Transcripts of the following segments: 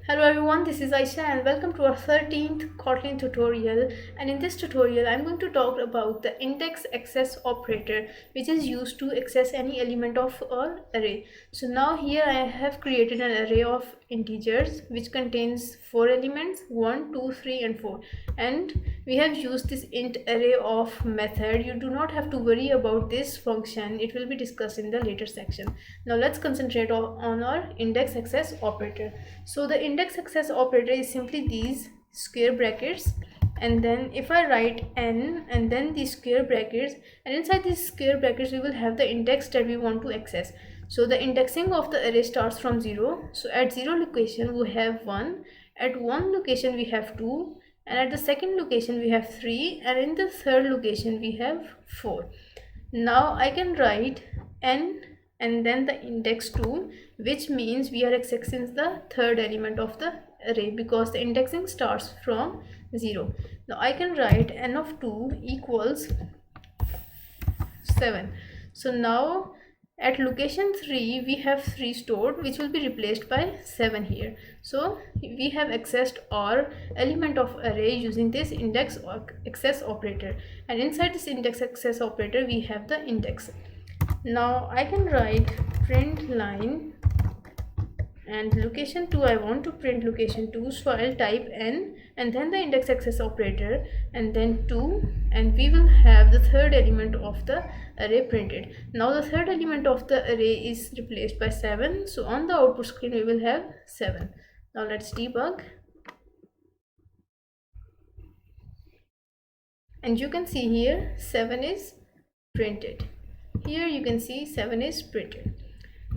Hello everyone, this is Aisha and welcome to our 13th Kotlin tutorial, and in this tutorial I'm going to talk about the index access operator, which is used to access any element of an array. So now here I have created an array of integers which contains 4 elements, 1, 2, 3 and 4, and we have used this int array of method. You do not have to worry about this function, it will be discussed in the later section. Now let's concentrate on our index access operator. So the index access operator is simply these square brackets, and then if I write n and then these square brackets, and inside these square brackets we will have the index that we want to access. So the indexing of the array starts from 0. So at 0 location we have 1, at 1 location we have 2, and at the second location we have 3, and in the third location we have 4. Now I can write n and then the index 2, which means we are accessing the third element of the array because the indexing starts from 0. Now I can write n of 2 equals 7. So now at location 3 we have 3 stored, which will be replaced by 7 here. So we have accessed our element of array using this index access operator, and inside this index access operator we have the index. Now I can write print line, and location 2 I want to print location 2, so I'll type n and then the index access operator and then 2, and we will have the third element of the array printed. Now the third element of the array is replaced by 7, so on the output screen we will have 7. Now let's debug, and you can see here 7 is printed. Here you can see 7 is printed.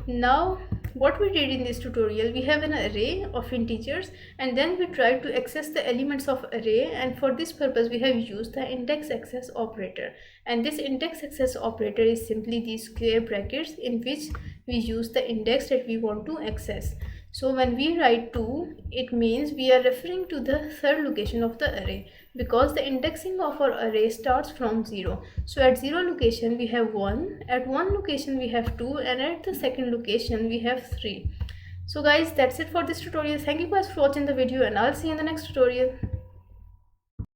Now what we did in this tutorial, we have an array of integers and then we tried to access the elements of array, and for this purpose we have used the index access operator. And this index access operator is simply these square brackets in which we use the index that we want to access. So when we write 2, it means we are referring to the third location of the array because the indexing of our array starts from 0. So at 0 location we have 1, at 1 location we have 2, and at the second location we have 3. So guys, that's it for this tutorial. Thank you guys for watching the video, and I'll see you in the next tutorial.